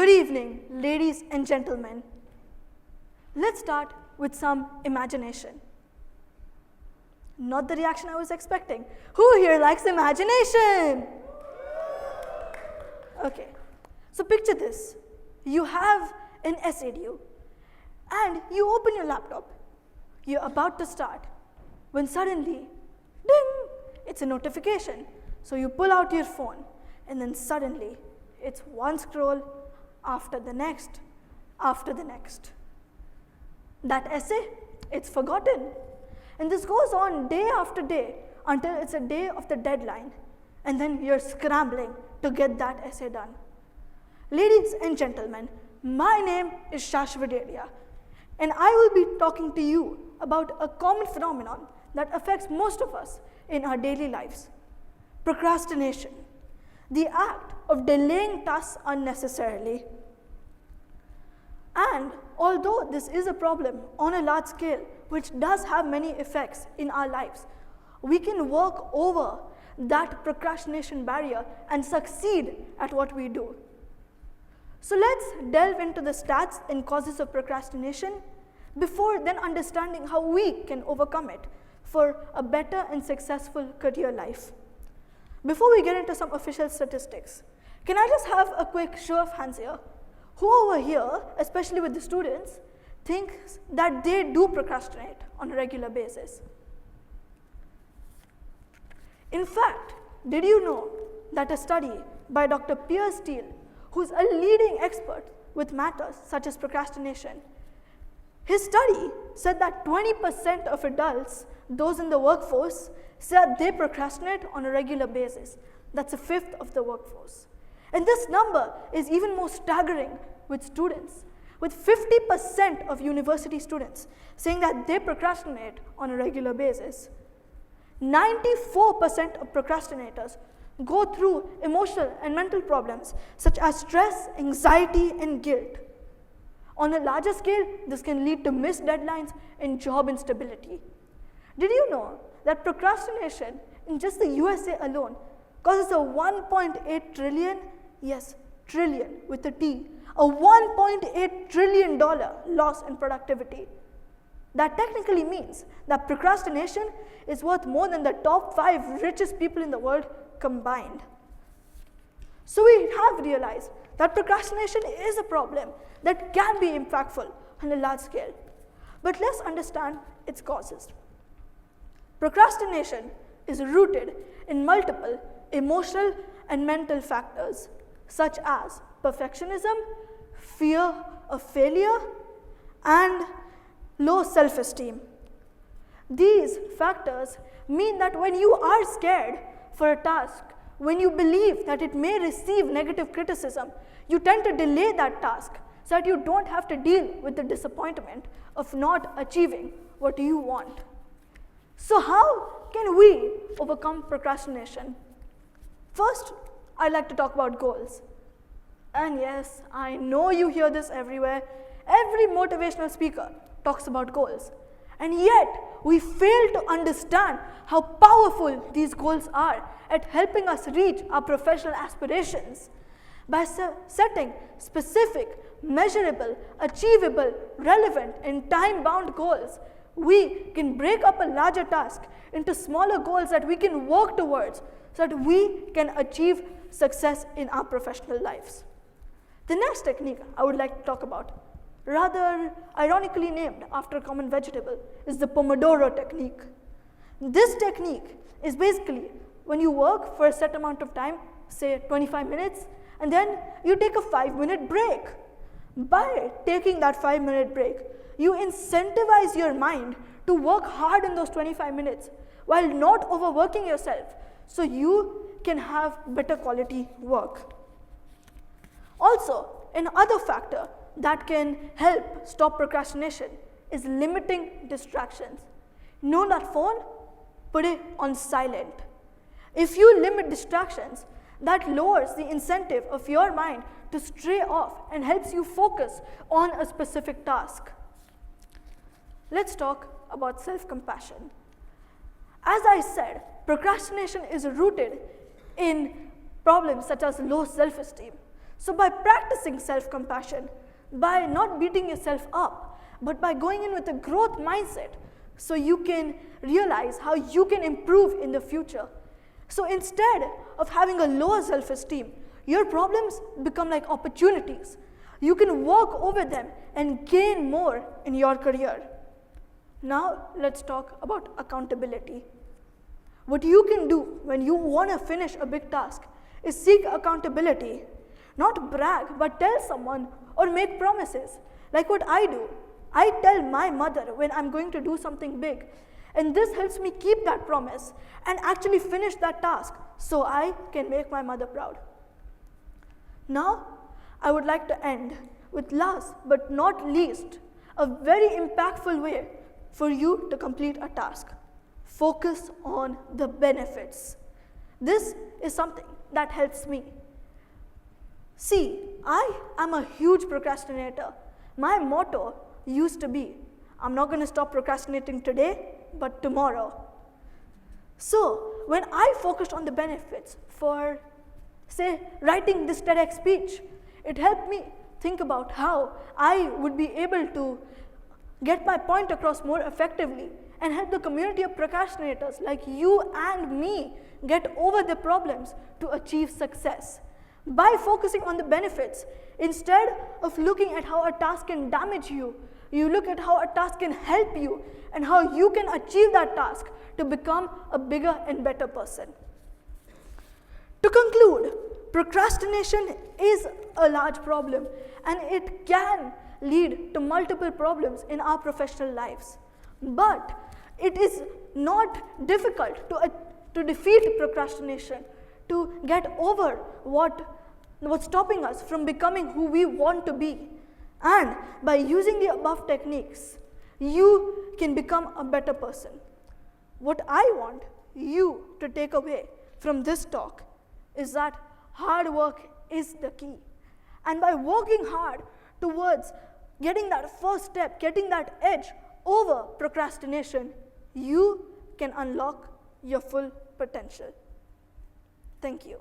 Good evening, ladies and gentlemen. Let's start with some imagination. Not the reaction I was expecting. Who here likes imagination? Okay, so picture this. You have an essay due and you open your laptop. You're about to start when suddenly, ding, it's a notification. So you pull out your phone and then suddenly it's one scroll after the next, after the next. That essay, it's forgotten. And this goes on day after day until it's a day of the deadline. And then you're scrambling to get that essay done. Ladies and gentlemen, my name is Shashva Dedhia, and I will be talking to you about a common phenomenon that affects most of us in our daily lives. Procrastination, the act of delaying tasks unnecessarily. And although this is a problem on a large scale, which does have many effects in our lives, we can work over that procrastination barrier and succeed at what we do. So let's delve into the stats and causes of procrastination before then understanding how we can overcome it for a better and successful career life. Before we get into some official statistics, can I just have a quick show of hands here? Who over here, especially with the students, thinks that they do procrastinate on a regular basis? In fact, did you know that a study by Dr. Piers Steele, who's a leading expert with matters such as procrastination, his study said that 20% of adults, those in the workforce, said they procrastinate on a regular basis. That's a fifth of the workforce. And this number is even more staggering with students, with 50% of university students saying that they procrastinate on a regular basis. 94% of procrastinators go through emotional and mental problems such as stress, anxiety, and guilt. On a larger scale, this can lead to missed deadlines and job instability. Did you know that procrastination in just the USA alone causes a 1.8 trillion, yes, trillion with a T, a $1.8 trillion loss in productivity? That technically means that procrastination is worth more than the top 5 richest people in the world combined. So we have realized that procrastination is a problem that can be impactful on a large scale. But let's understand its causes. Procrastination is rooted in multiple emotional and mental factors such as perfectionism, fear of failure, and low self-esteem. These factors mean that when you are scared for a task, when you believe that it may receive negative criticism, you tend to delay that task so that you don't have to deal with the disappointment of not achieving what you want. So how can we overcome procrastination? First, I'd like to talk about goals. And yes, I know you hear this everywhere. Every motivational speaker talks about goals. And yet, we fail to understand how powerful these goals are at helping us reach our professional aspirations. By setting specific, measurable, achievable, relevant, and time-bound goals, we can break up a larger task into smaller goals that we can work towards so that we can achieve success in our professional lives. The next technique I would like to talk about, rather ironically named after a common vegetable, is the Pomodoro technique. This technique is basically when you work for a set amount of time, say 25 minutes, and then you take a 5-minute break. By taking that 5-minute break, you incentivize your mind to work hard in those 25 minutes while not overworking yourself so you can have better quality work. Also, another factor that can help stop procrastination is limiting distractions. Know that phone? Put it on silent. If you limit distractions, that lowers the incentive of your mind to stray off and helps you focus on a specific task. Let's talk about self-compassion. As I said, procrastination is rooted in problems such as low self-esteem. So by practicing self-compassion, by not beating yourself up, but by going in with a growth mindset, so you can realize how you can improve in the future. So instead of having a lower self-esteem, your problems become like opportunities. You can work over them and gain more in your career. Now let's talk about accountability. What you can do when you want to finish a big task is seek accountability. Not brag, but tell someone or make promises. Like what I do. I tell my mother when I'm going to do something big. And this helps me keep that promise and actually finish that task so I can make my mother proud. Now, I would like to end with last but not least, a very impactful way for you to complete a task. Focus on the benefits. This is something that helps me. See, I am a huge procrastinator. My motto used to be, I'm not going to stop procrastinating today, but tomorrow. So, when I focused on the benefits for, say, writing this TEDx speech, it helped me think about how I would be able to get my point across more effectively and help the community of procrastinators like you and me get over their problems to achieve success. By focusing on the benefits, instead of looking at how a task can damage you, you look at how a task can help you and how you can achieve that task to become a bigger and better person. To conclude, procrastination is a large problem and it can lead to multiple problems in our professional lives. But it is not difficult to defeat procrastination, to get over what's stopping us from becoming who we want to be. And by using the above techniques, you can become a better person. What I want you to take away from this talk is that hard work is the key. And by working hard towards getting that first step, getting that edge over procrastination, you can unlock your full potential. Thank you.